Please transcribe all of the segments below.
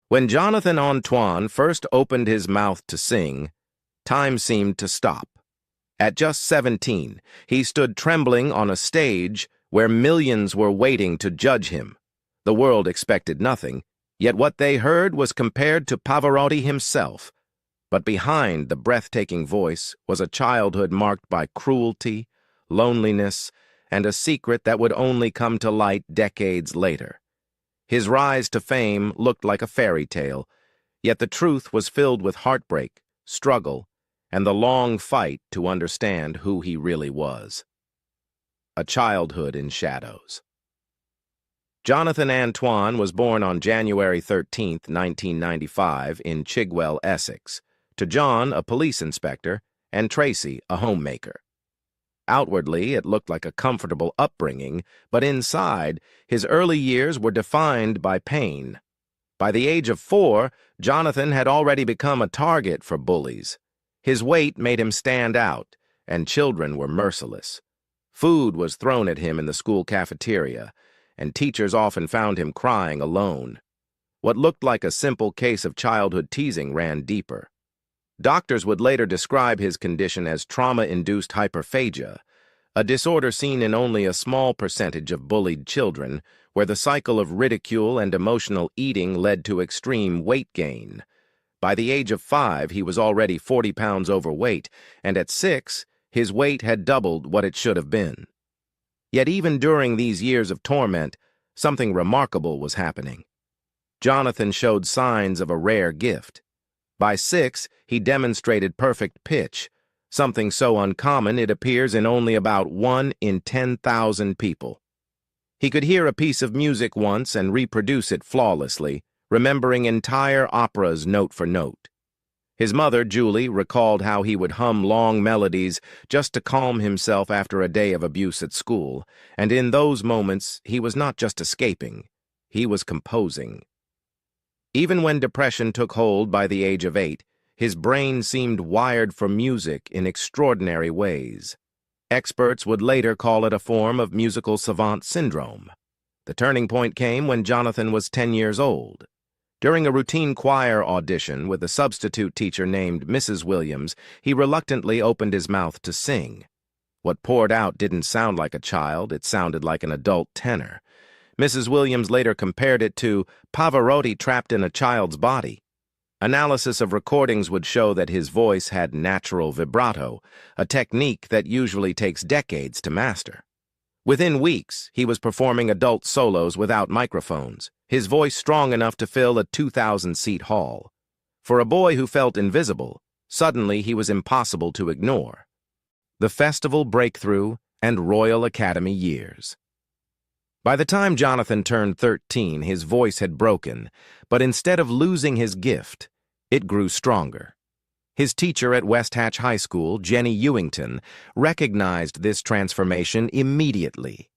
When Jonathan Antoine first opened his mouth to sing, time seemed to stop. At just 17, he stood trembling on a stage where millions were waiting to judge him. The world expected nothing, yet what they heard was compared to Pavarotti himself. But behind the breathtaking voice was a childhood marked by cruelty, loneliness, and a secret that would only come to light decades later. His rise to fame looked like a fairy tale, yet the truth was filled with heartbreak, struggle, and the long fight to understand who he really was. A childhood in shadows. Jonathan Antoine was born on January 13, 1995, in Chigwell, Essex, to John, a police inspector, and Tracy, a homemaker. Outwardly, it looked like a comfortable upbringing, but inside, his early years were defined by pain. By the age of 4, Jonathan had already become a target for bullies. His weight made him stand out, and children were merciless. Food was thrown at him in the school cafeteria, and teachers often found him crying alone. What looked like a simple case of childhood teasing ran deeper. Doctors would later describe his condition as trauma-induced hyperphagia, a disorder seen in only a small percentage of bullied children, where the cycle of ridicule and emotional eating led to extreme weight gain. By the age of 5, he was already 40 pounds overweight, and at 6, his weight had doubled what it should have been. Yet even during these years of torment, something remarkable was happening. Jonathan showed signs of a rare gift. By 6, he demonstrated perfect pitch, something so uncommon it appears in only about 1 in 10,000 people. He could hear a piece of music once and reproduce it flawlessly, remembering entire operas note for note. His mother, Julie, recalled how he would hum long melodies just to calm himself after a day of abuse at school, and in those moments he was not just escaping, he was composing. Even when depression took hold by the age of 8, his brain seemed wired for music in extraordinary ways. Experts would later call it a form of musical savant syndrome. The turning point came when Jonathan was 10 years old. During a routine choir audition with a substitute teacher named Mrs. Williams, he reluctantly opened his mouth to sing. What poured out didn't sound like a child, it sounded like an adult tenor. Mrs. Williams later compared it to Pavarotti trapped in a child's body. Analysis of recordings would show that his voice had natural vibrato, a technique that usually takes decades to master. Within weeks, he was performing adult solos without microphones, his voice strong enough to fill a 2,000-seat hall. For a boy who felt invisible, suddenly he was impossible to ignore. The festival breakthrough and Royal Academy years. By the time Jonathan turned 13, his voice had broken, but instead of losing his gift, it grew stronger. His teacher at West Hatch High School, Jenny Ewington, recognized this transformation immediately.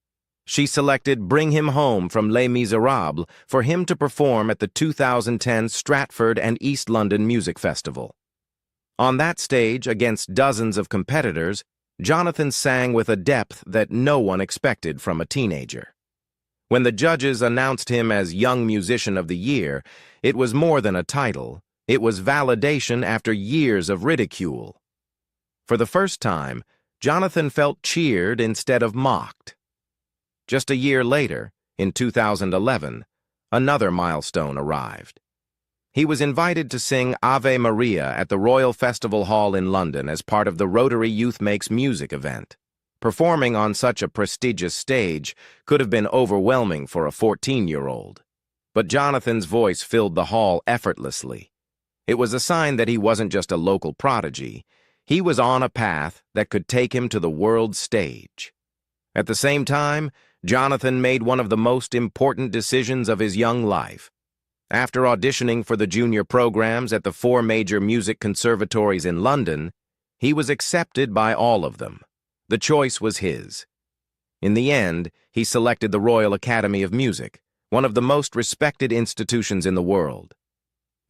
She selected Bring Him Home from Les Miserables for him to perform at the 2010 Stratford and East London Music Festival. On that stage, against dozens of competitors, Jonathan sang with a depth that no one expected from a teenager. When the judges announced him as Young Musician of the Year, it was more than a title. It was validation after years of ridicule. For the first time, Jonathan felt cheered instead of mocked. Just a year later, in 2011, another milestone arrived. He was invited to sing Ave Maria at the Royal Festival Hall in London as part of the Rotary Youth Makes Music event. Performing on such a prestigious stage could have been overwhelming for a 14-year-old. But Jonathan's voice filled the hall effortlessly. It was a sign that he wasn't just a local prodigy. He was on a path that could take him to the world stage. At the same time, Jonathan made one of the most important decisions of his young life. After auditioning for the junior programs at the 4 major music conservatories in London, he was accepted by all of them. The choice was his. In the end, he selected the Royal Academy of Music, one of the most respected institutions in the world.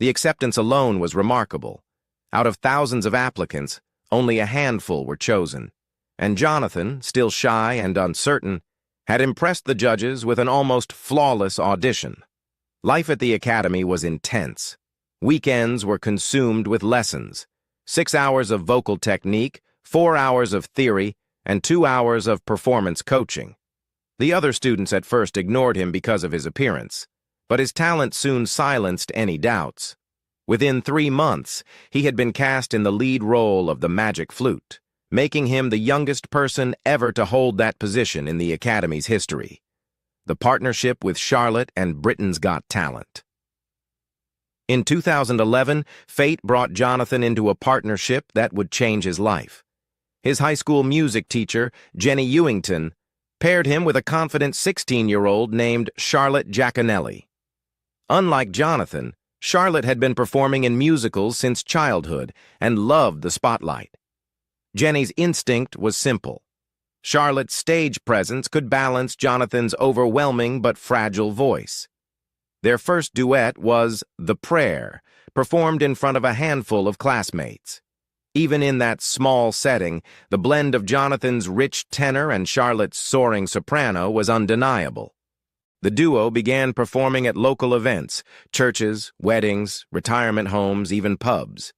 The acceptance alone was remarkable. Out of thousands of applicants, only a handful were chosen, and Jonathan, still shy and uncertain, had impressed the judges with an almost flawless audition. Life at the academy was intense. Weekends were consumed with lessons. 6 hours of vocal technique, 4 hours of theory, and 2 hours of performance coaching. The other students at first ignored him because of his appearance, but his talent soon silenced any doubts. Within 3 months, he had been cast in the lead role of the Magic Flute, making him the youngest person ever to hold that position in the Academy's history. The partnership with Charlotte and Britain's Got Talent. In 2011, fate brought Jonathan into a partnership that would change his life. His high school music teacher, Jenny Ewington, paired him with a confident 16-year-old named Charlotte Giaconelli. Unlike Jonathan, Charlotte had been performing in musicals since childhood and loved the spotlight. Jenny's instinct was simple. Charlotte's stage presence could balance Jonathan's overwhelming but fragile voice. Their first duet was The Prayer, performed in front of a handful of classmates. Even in that small setting, the blend of Jonathan's rich tenor and Charlotte's soaring soprano was undeniable. The duo began performing at local events, churches, weddings, retirement homes, even pubs.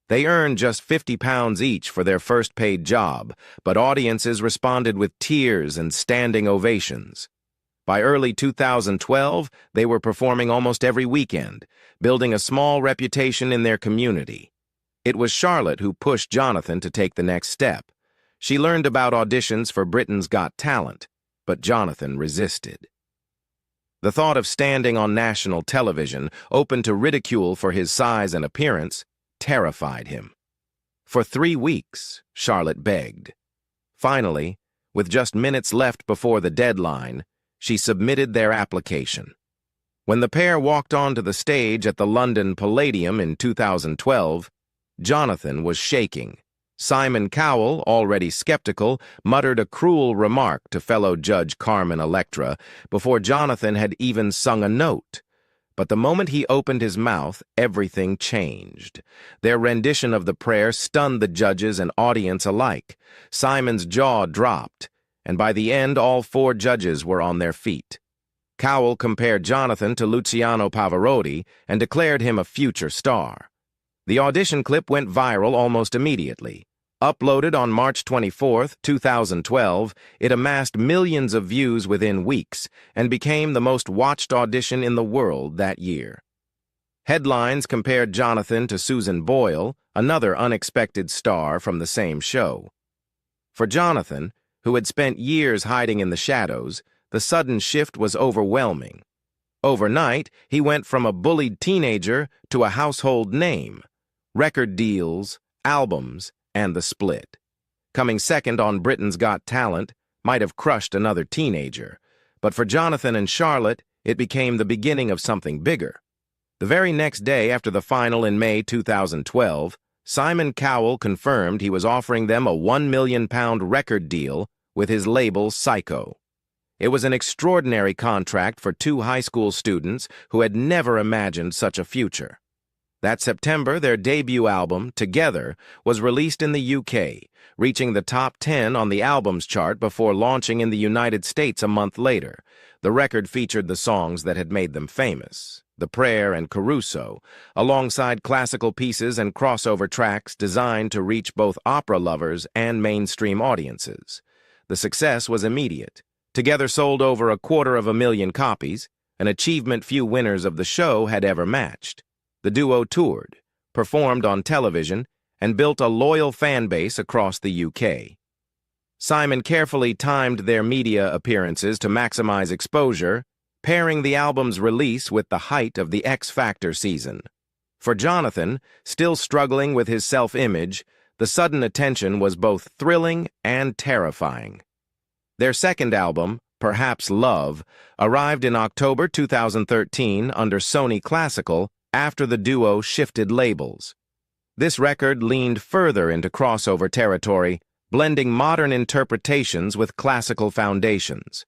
They earned just £50 each for their first paid job, but audiences responded with tears and standing ovations. By early 2012, they were performing almost every weekend, building a small reputation in their community. It was Charlotte who pushed Jonathan to take the next step. She learned about auditions for Britain's Got Talent, but Jonathan resisted. The thought of standing on national television, open to ridicule for his size and appearance, terrified him. For 3 weeks, Charlotte begged. Finally, with just minutes left before the deadline, she submitted their application. When the pair walked onto the stage at the London Palladium in 2012, Jonathan was shaking. Simon Cowell, already skeptical, muttered a cruel remark to fellow Judge Carmen Electra before Jonathan had even sung a note. But the moment he opened his mouth, everything changed. Their rendition of the prayer stunned the judges and audience alike. Simon's jaw dropped, and by the end all 4 judges were on their feet. Cowell compared Jonathan to Luciano Pavarotti and declared him a future star. The audition clip went viral almost immediately. Uploaded on March 24, 2012, it amassed millions of views within weeks and became the most watched audition in the world that year. Headlines compared Jonathan to Susan Boyle, another unexpected star from the same show. For Jonathan, who had spent years hiding in the shadows, the sudden shift was overwhelming. Overnight, he went from a bullied teenager to a household name. Record deals, albums, and the split. Coming second on Britain's Got Talent might have crushed another teenager, but for Jonathan and Charlotte, it became the beginning of something bigger. The very next day after the final in May 2012, Simon Cowell confirmed he was offering them a £1 million record deal with his label Psycho. It was an extraordinary contract for 2 high school students who had never imagined such a future. That September, their debut album, Together, was released in the UK, reaching the top 10 on the albums chart before launching in the United States a month later. The record featured the songs that had made them famous, The Prayer and Caruso, alongside classical pieces and crossover tracks designed to reach both opera lovers and mainstream audiences. The success was immediate. Together sold over 250,000 copies, an achievement few winners of the show had ever matched. The duo toured, performed on television, and built a loyal fan base across the UK. Simon carefully timed their media appearances to maximize exposure, pairing the album's release with the height of the X Factor season. For Jonathan, still struggling with his self-image, the sudden attention was both thrilling and terrifying. Their second album, Perhaps Love, arrived in October 2013 under Sony Classical after the duo shifted labels. This record leaned further into crossover territory, blending modern interpretations with classical foundations.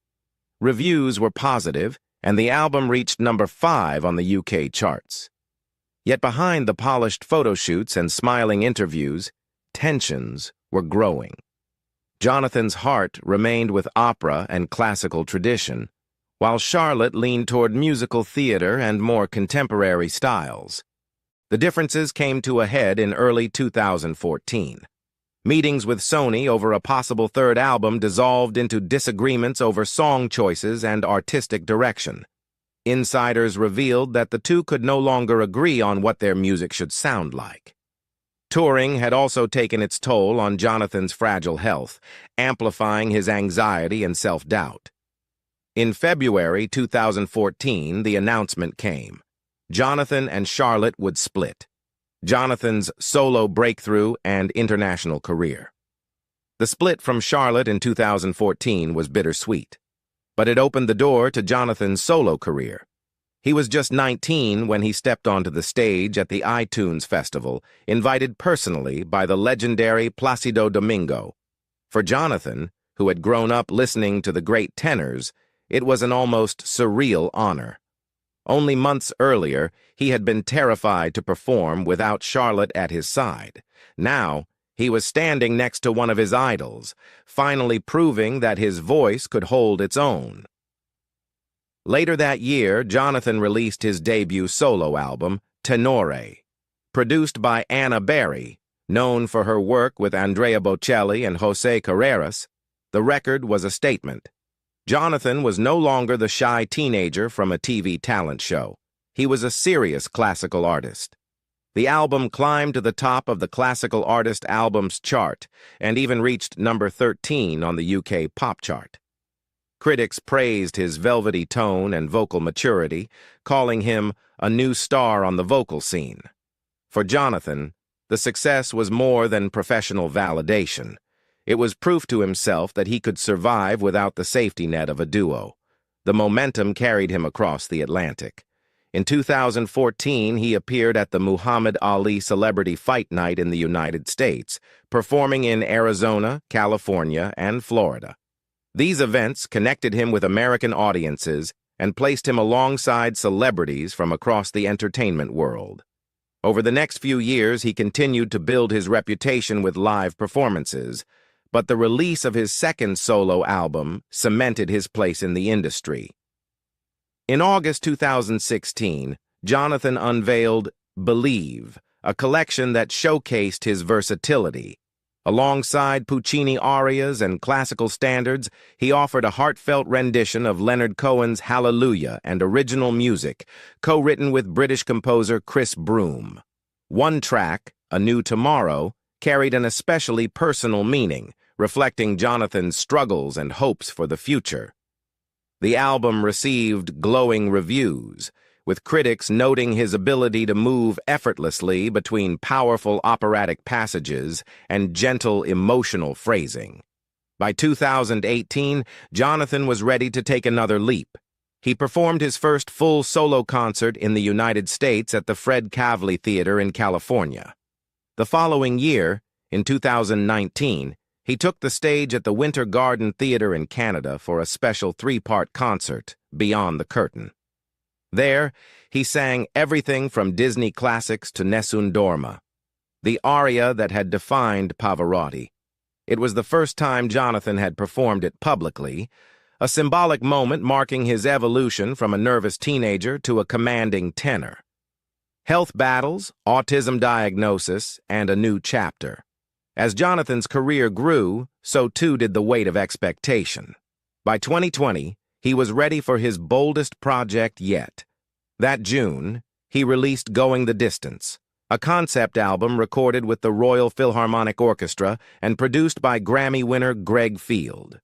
Reviews were positive, and the album reached number 5 on the UK charts. Yet behind the polished photo shoots and smiling interviews, tensions were growing. Jonathan's heart remained with opera and classical tradition, while Charlotte leaned toward musical theater and more contemporary styles. The differences came to a head in early 2014. Meetings with Sony over a possible third album dissolved into disagreements over song choices and artistic direction. Insiders revealed that the two could no longer agree on what their music should sound like. Touring had also taken its toll on Jonathan's fragile health, amplifying his anxiety and self-doubt. In February 2014, the announcement came. Jonathan and Charlotte would split. Jonathan's solo breakthrough and international career. The split from Charlotte in 2014 was bittersweet, but it opened the door to Jonathan's solo career. He was just 19 when he stepped onto the stage at the iTunes Festival, invited personally by the legendary Placido Domingo. For Jonathan, who had grown up listening to the great tenors, it was an almost surreal honor. Only months earlier, he had been terrified to perform without Charlotte at his side. Now, he was standing next to one of his idols, finally proving that his voice could hold its own. Later that year, Jonathan released his debut solo album, Tenore. Produced by Anna Berry, known for her work with Andrea Bocelli and Jose Carreras, the record was a statement. Jonathan was no longer the shy teenager from a TV talent show. He was a serious classical artist. The album climbed to the top of the Classical Artist Albums chart and even reached number 13 on the UK pop chart. Critics praised his velvety tone and vocal maturity, calling him a new star on the vocal scene. For Jonathan, the success was more than professional validation. It was proof to himself that he could survive without the safety net of a duo. The momentum carried him across the Atlantic. In 2014, he appeared at the Muhammad Ali Celebrity Fight Night in the United States, performing in Arizona, California, and Florida. These events connected him with American audiences and placed him alongside celebrities from across the entertainment world. Over the next few years, he continued to build his reputation with live performances, but the release of his second solo album cemented his place in the industry. In August 2016, Jonathan unveiled Believe, a collection that showcased his versatility. Alongside Puccini arias and classical standards, he offered a heartfelt rendition of Leonard Cohen's Hallelujah and original music, co-written with British composer Chris Broom. One track, A New Tomorrow, carried an especially personal meaning, reflecting Jonathan's struggles and hopes for the future. The album received glowing reviews, with critics noting his ability to move effortlessly between powerful operatic passages and gentle emotional phrasing. By 2018, Jonathan was ready to take another leap. He performed his first full solo concert in the United States at the Fred Kavli Theater in California. The following year, in 2019, he took the stage at the Winter Garden Theater in Canada for a special three-part concert, Beyond the Curtain. There, he sang everything from Disney classics to Nessun Dorma, the aria that had defined Pavarotti. It was the first time Jonathan had performed it publicly, a symbolic moment marking his evolution from a nervous teenager to a commanding tenor. Health battles, autism diagnosis, and a new chapter. As Jonathan's career grew, so too did the weight of expectation. By 2020, he was ready for his boldest project yet. That June, he released Going the Distance, a concept album recorded with the Royal Philharmonic Orchestra and produced by Grammy winner Greg Field.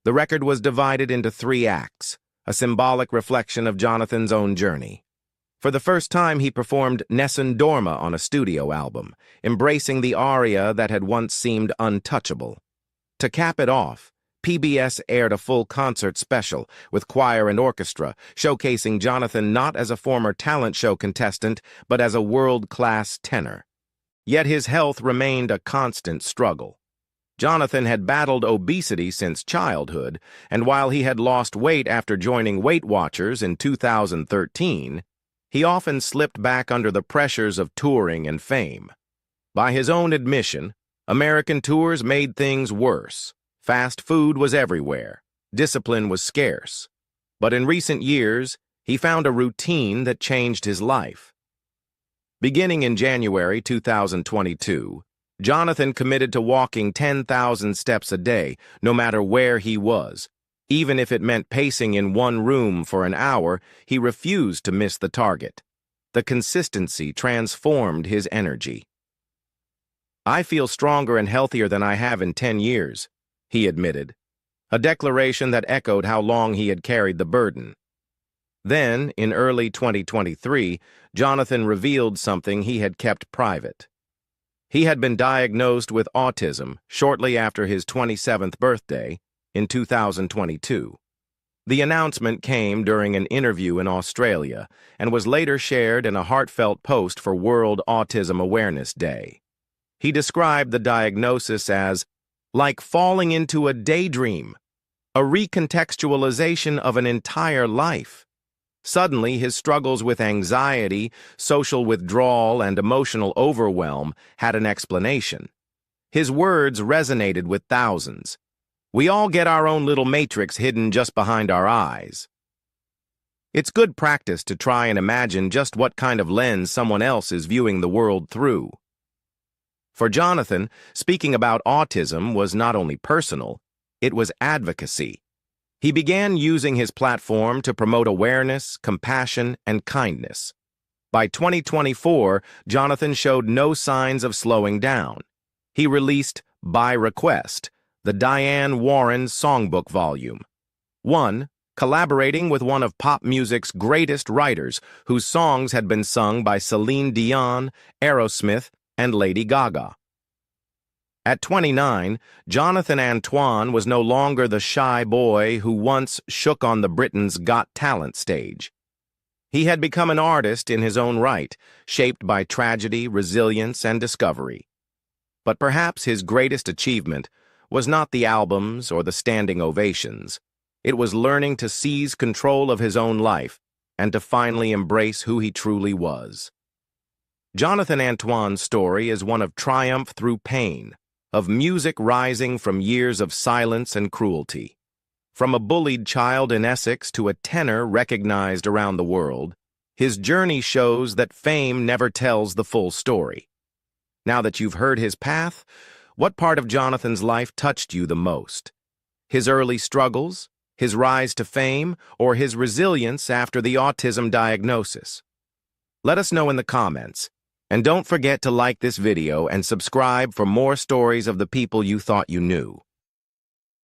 The record was divided into 3 acts, a symbolic reflection of Jonathan's own journey. For the first time, he performed Nessun Dorma on a studio album, embracing the aria that had once seemed untouchable. To cap it off, PBS aired a full concert special with choir and orchestra, showcasing Jonathan not as a former talent show contestant, but as a world-class tenor. Yet his health remained a constant struggle. Jonathan had battled obesity since childhood, and while he had lost weight after joining Weight Watchers in 2013, he often slipped back under the pressures of touring and fame. By his own admission, American tours made things worse. Fast food was everywhere. Discipline was scarce. But in recent years, he found a routine that changed his life. Beginning in January 2022, Jonathan committed to walking 10,000 steps a day, no matter where he was. Even if it meant pacing in one room for an hour, he refused to miss the target. The consistency transformed his energy. "I feel stronger and healthier than I have in 10 years, he admitted, a declaration that echoed how long he had carried the burden. Then, in early 2023, Jonathan revealed something he had kept private. He had been diagnosed with autism shortly after his 27th birthday in 2022. The announcement came during an interview in Australia and was later shared in a heartfelt post for World Autism Awareness Day. He described the diagnosis as like falling into a daydream, a recontextualization of an entire life. Suddenly, his struggles with anxiety, social withdrawal, and emotional overwhelm had an explanation. His words resonated with thousands. "We all get our own little matrix hidden just behind our eyes." It's good practice to try and imagine just what kind of lens someone else is viewing the world through. For Jonathan, speaking about autism was not only personal, it was advocacy. He began using his platform to promote awareness, compassion, and kindness. By 2024, Jonathan showed no signs of slowing down. He released, by request, the Diane Warren Songbook Volume 1, collaborating with one of pop music's greatest writers whose songs had been sung by Celine Dion, Aerosmith, and Lady Gaga. At 29, Jonathan Antoine was no longer the shy boy who once shook on the Britain's Got Talent stage. He had become an artist in his own right, shaped by tragedy, resilience, and discovery. But perhaps his greatest achievement was not the albums or the standing ovations. It was learning to seize control of his own life and to finally embrace who he truly was. Jonathan Antoine's story is one of triumph through pain, of music rising from years of silence and cruelty. From a bullied child in Essex to a tenor recognized around the world, his journey shows that fame never tells the full story. Now that you've heard his path, what part of Jonathan's life touched you the most? His early struggles, his rise to fame, or his resilience after the autism diagnosis? Let us know in the comments. And don't forget to like this video and subscribe for more stories of the people you thought you knew.